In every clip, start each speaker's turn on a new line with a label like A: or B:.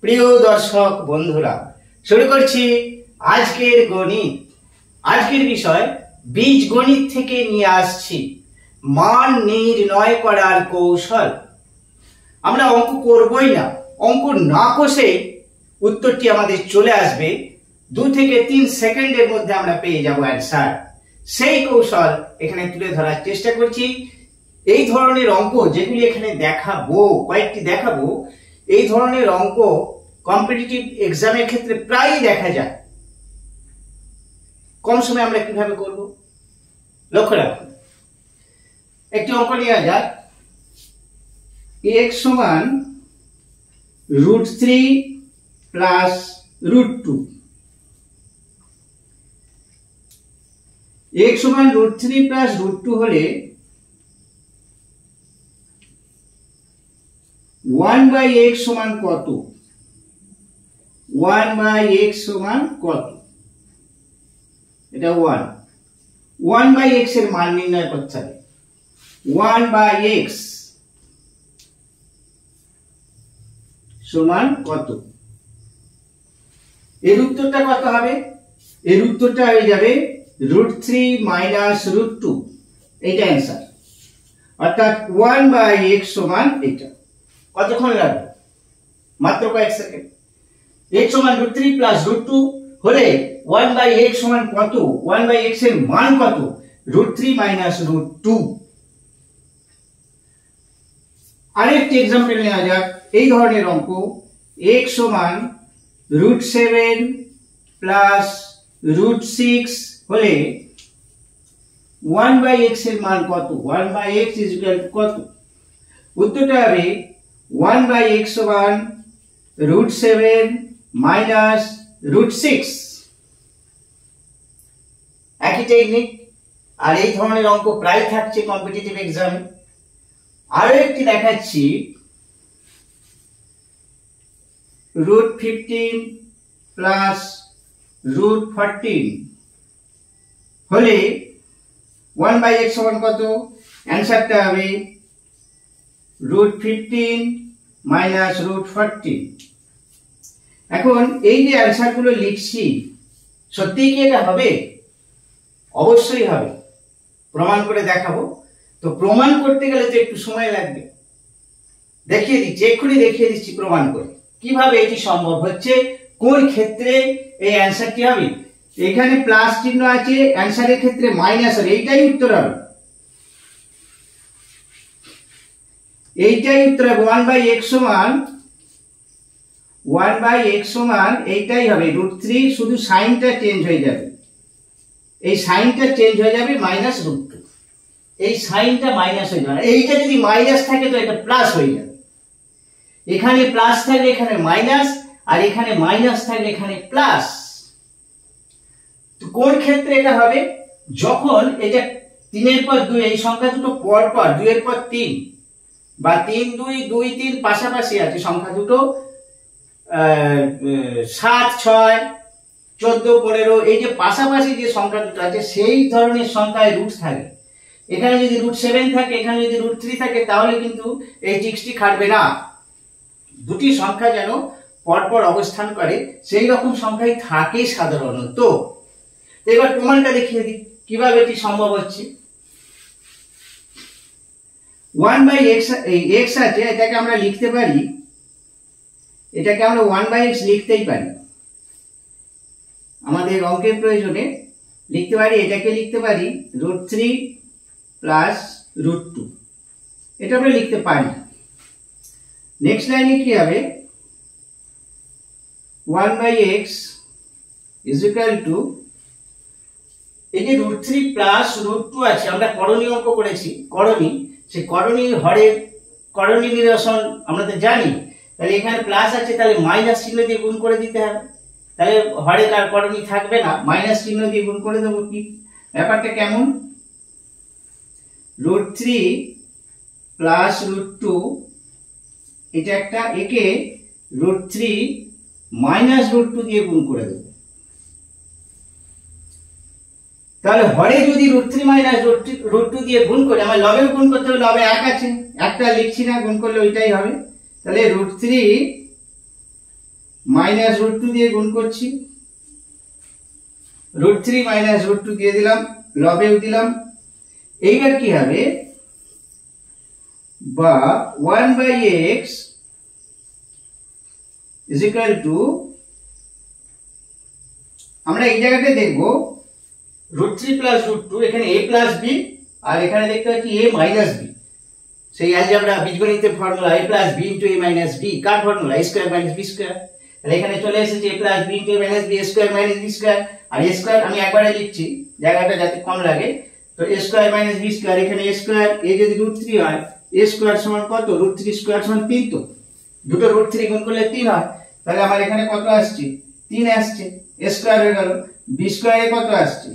A: প্রিয় দর্শক বন্ধুরা, শুরু করছি আজকের গণিত। আজকের বিষয় বীজগণিত থেকে নিয়ে আসছি মান নির্ণয় করার কৌশল। আমরা অঙ্ক করবই না, অঙ্ক না কষেই উত্তরটি আমাদের চলে আসবে। 2 থেকে 3 সেকেন্ডের মধ্যে আমরা পেয়ে যাব অ্যান্সার। সেই কৌশল এখানে তুলে ধরার চেষ্টা করছি। এই ধরনের অঙ্ক যেগুলি এখানে দেখাবো, কয়েকটি দেখাবো, এই ধরনের অঙ্ক কম্পিটিটিভ এক্সামের ক্ষেত্রে প্রায়ই দেখা যায়। কম সময় আমরা কিভাবে করব লক্ষ্য রাখুন। একটি অঙ্ক নেওয়া যাক, x সমান √3 প্লাস √2। x সমান √3 প্লাস √2 হলে 1/x সমান কত? 1/x সমান কত? এটা 1/x এর মান নির্ণয় করতে হবে। 1/x সমান কত? এর উত্তরটা কত হবে? এর উত্তরটা হয়ে যাবে √3 মাইনাস √2। এটা অ্যান্সার। অর্থাৎ 1/x সমান এটা। কতক্ষণ লাগবে? মাত্র কয়েক সেকেন্ড। x সমান √3 প্লাস √2 হলে 1/x সমান কত? 1/x এর মান কত? √3 মাইনাস √2। আরেকটি एग्जांपल নেওয়া যাক। এই ধরনের অঙ্ক x সমান √7 প্লাস √6 হলে 1/x এর মান কত? 1/x কত? উত্তরটা হবে 1/x সমান √7 মাইনাস √6। একই টেকনিক। আর এই ধরনের অঙ্ক প্রায় থাকছে কম্পিটিটিভ এক্সামে। আরো একটি দেখাচ্ছি, √15 প্লাস √14 হলে 1/x সমান কত? অ্যান্সারটা হবে √15 মাইনাস √14। এখন এই যে অ্যান্সার গুলো লিখছি, সত্যিই কি এটা হবে? অবশ্যই হবে। প্রমাণ করে দেখাবো। তো প্রমাণ করতে গেলে তো একটু সময় লাগবে। দেখিয়ে দিচ্ছি, এক্ষুনি দেখিয়ে দিচ্ছি প্রমাণ করে কিভাবে এটি সম্ভব হচ্ছে, কোন ক্ষেত্রে এই অ্যান্সারটি হবে। এখানে প্লাস চিহ্ন আছে, অ্যান্সারের ক্ষেত্রে মাইনাস হবে। এইটাই উত্তর হবে। এইটাই উত্তর হবে। 1/x সমান এইটাই হবে √3, শুধু সাইনটা চেঞ্জ হয়ে যাবে। এই সাইনটা চেঞ্জ হয়ে যাবে মাইনাস √2। এই সাইনটা মাইনাস হয়ে যাবে। এইটা যদি মাইনাস থাকে তো এটা প্লাস হয়ে যাবে। এখানে প্লাস থাকলে এখানে মাইনাস, আর এখানে মাইনাস থাকলে এখানে প্লাস। তো কোন ক্ষেত্রে এটা হবে? যখন এটা 3 এর পর 2, এই সংখ্যা দুটো পর পর 2 এর পর 3 বা 3 2 2 3 পাশাপাশি আছে সংখ্যা দুটো, 7 6 14 15, এই যে পাশাপাশি যে সংখ্যা দুটো আছে সেই ধরনের সংখ্যায় রুট থাকে। এখানে যদি √7 থাকে, এখানে যদি √3 থাকে, তাহলে কিন্তু এই ট্রিক্সটি খাটবে না। দুটি সংখ্যা যেন পরপর অবস্থান করে সেই রকম সংখ্যাই থাকে সাধারণত। এবার প্রমাণটা দেখিয়ে দিই কিভাবে এটি সম্ভব হচ্ছে। 1/x, এই x আছে, এটাকে আমরা লিখতে পারি, এটাকে আমরা 1/x লিখতেই পারি। আমাদের অঙ্কের প্রয়োজনে লিখতে পারি, এটাকে লিখতে পারি √3 প্লাস √2। এটা আমরা লিখতে পারি। নেক্সট লাইনে কি হবে? 1/x ইজ ইকুয়াল টু, এই যে √3 প্লাস √2 আছে, আমরা করণীয় অঙ্ক করেছি, করণী, সেই করণী হরের করণী নিরসন আমরা তো জানি। তাহলে এখানে প্লাস আছে, তাহলে মাইনাস চিহ্ন দিয়ে গুণ করে দিতে হবে। তাহলে হরের আর করণী থাকবে না, মাইনাস চিহ্ন দিয়ে গুণ করে দেবো। কি ব্যাপারটা কেমন? √3 প্লাস √2, এটা একটা, একে √3 মাইনাস √2 দিয়ে গুণ করে দেব। তাহলে হরে যদি √3 মাইনাস √2 দিয়ে গুণ করে, আমার লবেও গুণ করতে হবে, লবে 1 আছে, একটা লিখছি না, গুণ করলে ওইটাই হবে। তাহলে √3 মাইনাস রুট টু দিয়ে গুণ করছি, root three minus root two দিয়ে দিলাম, লবেও দিলাম। এইবার কি হবে, বা 1/x is equal to, আমরা এই জায়গাতে দেখব root three plus root two, এখানে a প্লাস বি আর এখানে দেখতে পাচ্ছি a মাইনাস বি। সেই অ্যালজেব্রা বীজগণিতের formula a plus B into a minus B, কার formula? a square minus b square. তাহলে এখানে চলে এসেছে a plus B into a minus B, a square minus b square. আর a স্কয়ার আমি একবারে লিখছি জায়গাটা যাতে কম লাগে, তো a square minus b square, এখানে a স্কয়ার, a যদি রুট থ্রি হয় a স্কয়ার সমান কত? রুট থ্রি স্কয়ার সমান 3, তো দুটো রুট থ্রি গুণ করলে 3 হয়। তাহলে আমার এখানে কত আসছে? 3 আসছে, a স্কয়ার হয়ে গেল। b স্কয়ারে কত আসছে?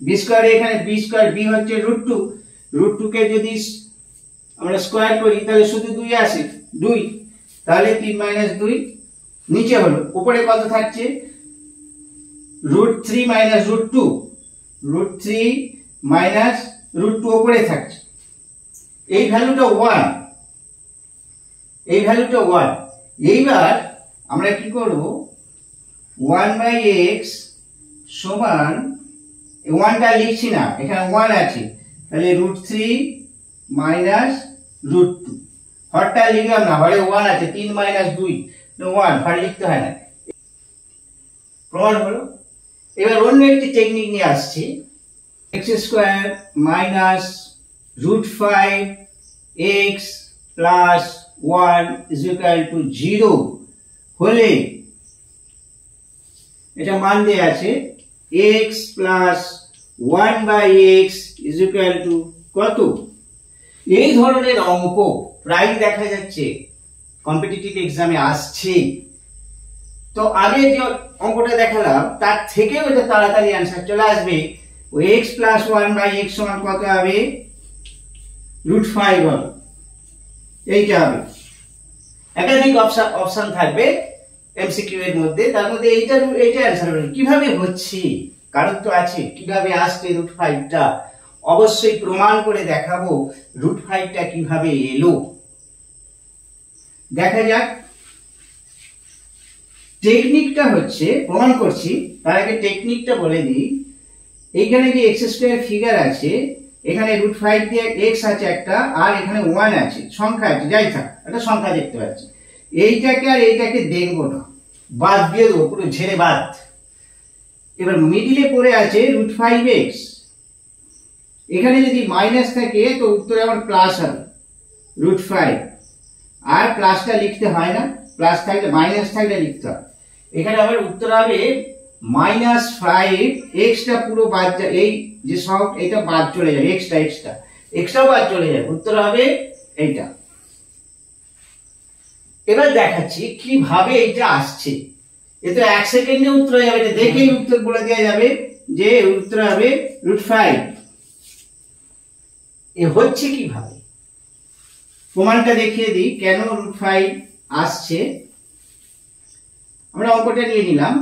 A: b স্কয়ারে এখানে b স্কয়ার, b হচ্ছে রুট টু, রুট টু কে যদি আমরা স্কয়ার করি তাহলে শুধু 2 আসে, 2, তাহলে 3 মাইনাস 2 নিচে হলো। উপরে কত থাকছে? Root three minus root two, root three minus root two উপরে থাকছে। এই ভ্যালুটা 1, এই ভ্যালুটা 1। এইবার আমরা কি করব, 1/x সমান, 1টা লিখছি না, এখানে 1 আছে, তাহলে root three minus root two, হরটা লিখলাম না, হরে 1 আছে, 3 মাইনাস 2 1, হর লিখতে হয় না। প্রমাণ হলো। এবার অন্য একটি টেকনিক নিয়ে আসছি, x square minus root 5x plus 1 is equal to 0 হলে, এটা মান দেয়া আছে x plus 1/x is equal to কত? এই ধরনের অঙ্ক প্রায় দেখা যাচ্ছে কম্পিটিটিভ এক্সামে আসছে। তো আগে যে অঙ্কটা দেখালাম তার থেকেও এটা তাড়াতাড়ি অ্যান্সার চলে আসবে। ওই x প্লাস 1/x সমান কত হবে? রুট 5 হবে, এইটা হবে। একাধিক অপশন থাকবে এমসিকিউ এর মধ্যে, তার মধ্যে এইটা অ্যান্সার হবে। কিভাবে হচ্ছে, কারণ তো আছে, কিভাবে আসছে রুট 5টা অবশ্যই প্রমাণ করে দেখাবো রুট 5টা কিভাবে এলো। দেখা যাক। টেকনিকটা হচ্ছে, প্রমাণ করছি তার আগে টেকনিকটা বলে দিই। এইখানে যে এক্স স্কয়ার ফিগার আছে, এখানে রুট 5 দিয়ে এক্স আছে একটা, আর এখানে 1 আছে, সংখ্যা আছে, যাই থাক একটা সংখ্যা দেখতে পাচ্ছি। এইটাকে আর এইটাকে দেখবো না, বাদ দিয়ে দেবো, পুরো ঝেড়ে বাদ। এবার মিডিলে পড়ে আছে রুট 5x, এখানে যদি মাইনাস থাকে তো উত্তরে আবার প্লাস হবে রুট 5, আর প্লাসটা লিখতে হয় না, প্লাস থাকলে মাইনাস থাকলে লিখতে হয়। এখানে আবার উত্তর হবে -5, এক্সটা পুরো বাদ যায়, এই যে সব এটা বাদ চলে যাবে, এক্সটাও বাদ চলে যাবে, উত্তর হবে এইটা। এবার দেখাচ্ছি কিভাবে এটা আসছে। এটা 1 সেকেন্ডে উত্তর হয়ে যাবে, এটা দেখেই উত্তর বলে দেওয়া যাবে যে উত্তর হবে রুট 5। এ হচ্ছে কিভাবে, প্রমাণটা দেখিয়ে দিই কেন রুট 5 আসছে। আমরা অঙ্কটা নিয়ে নিলাম।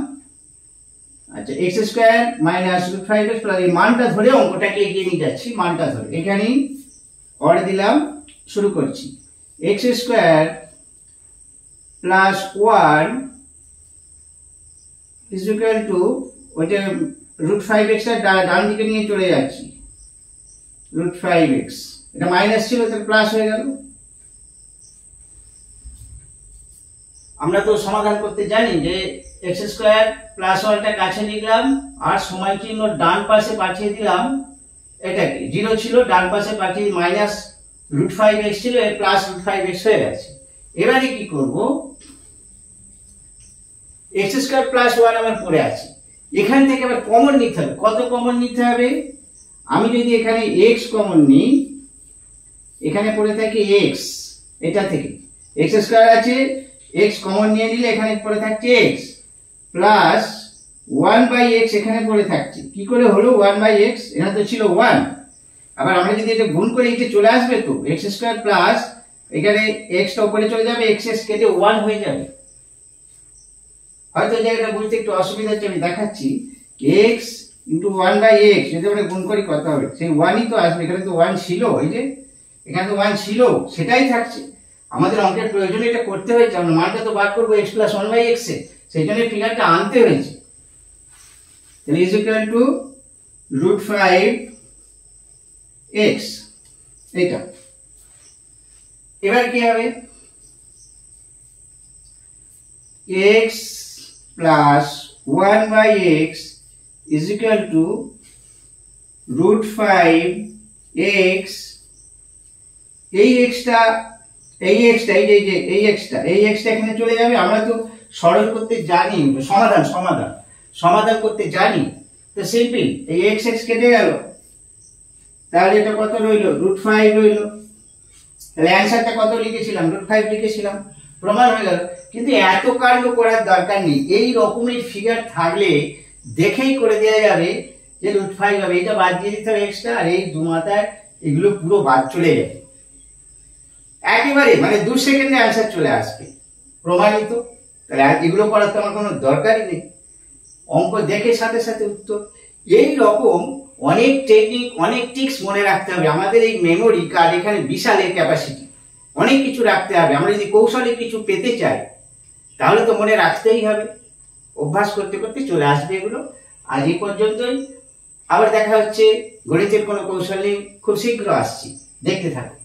A: আচ্ছা, x square minus root 5x plus, এই মানটা ধরে অঙ্কটাকে এগিয়ে নিয়ে যাচ্ছি, মানটা ধরে এখানে অর দিলাম, শুরু করছি। x square plus 1 is equal two, ওইটা রুট 5x টা ডান দিকে নিয়ে চলে যাচ্ছি, রুট 5x, এটা মাইনাস ছিল তাহলে প্লাস হয়ে গেল। আমরা তো সমাধান করতে জানি যে x স্কয়ার প্লাস 1টা কাছে লিখলাম আর সময় চিহ্ন ডান পাশে পাঠিয়ে দিলাম, এটাকে 0 ছিল, ডান পাশে পাঠিয়ে মাইনাস রুট 5x ছিল, এর প্লাস রুট 5x হয়ে গেছে। এবারে কি করব, x স্কয়ার প্লাস 1 আমার পড়ে আছে, এখান থেকে আবার কমন নিতে হবে। কত কমন নিতে হবে? আমি যদি এখানে x কমন নিই, এখানে পড়ে থাকে x, এটা থেকে x স্কয়ার আছে, x কমন নিয়ে নিলে এখানে পড়ে থাকছে x প্লাস 1/x, এখানে পড়ে থাকছে। কি করে হলো 1/x? এখানে তো ছিল 1, আবার আমরা যদি এটা গুণ করি এটা চলে আসবে তো, x স্কয়ার প্লাস এখানে x টা উপরে চলে যাবে, x কেটে 1 হয়ে যাবে। হয়তো জায়গাটা বুঝতে একটু অসুবিধা হচ্ছে, আমি দেখাচ্ছি। x ইন্টু 1/x যদি আমরা গুণ করি কত হবে? সেই 1ই তো আসবে, এখানে তো 1 ছিল, এই যে এখানে তো 1 ছিল, সেটাই থাকছে। আমাদের অঙ্কের প্রয়োজনে এটা করতে হয়েছে, আমরা মানটা তো বার করবো x প্লাস 1/x এ, সেই জন্য ফিগারটা আনতে হয়েছে। তাহলে ইজ ইকুয়াল টু √5x এটা। এবার কি হবে, x plus 1/x is equal two √5x। এই xটা এই xটা এখানে চলে যাবে। আমরা তো সরল করতে জানি, সমাধান করতে জানি, তো সিম্পল এই x কেটে গেল, তাহলে এটা কত রইল, √5 রইল। তাহলে অ্যানসারটা কত লিখেছিলাম, √5 লিখেছিলাম, প্রমাণ হয়ে গেল। কিন্তু এত কাণ্ড করার দরকার নেই, এই রকমের ফিগার থাকলে দেখেই করে দেওয়া যাবে যে √5 হবে। এটা বাদ দিয়ে দিতে হবে এক্সটা, আর এই দু মাথায় এগুলো পুরো বাদ চলে যাবে একেবারে, মানে 2 সেকেন্ডে অ্যান্সার চলে আসবে, প্রমাণিত। তাহলে এগুলো করার তো আমার কোনো দরকারই নেই, অঙ্ক দেখে সাথে সাথে উত্তর। এই রকম অনেক টেকনিক, অনেক ট্রিক্স মনে রাখতে হবে। আমাদের এই মেমোরি কার্ড এখানে বিশাল এর ক্যাপাসিটি, অনেক কিছু রাখতে হবে। আমরা যদি কৌশলে কিছু পেতে চাই তাহলে তো মনে রাখতেই হবে, অভ্যাস করতে করতে চলে আসবে এগুলো। আজ এই পর্যন্তই, আবার দেখা হচ্ছে গণিতের কোনো কৌশলে, খুব শীঘ্র আসছি, দেখতে থাকুন।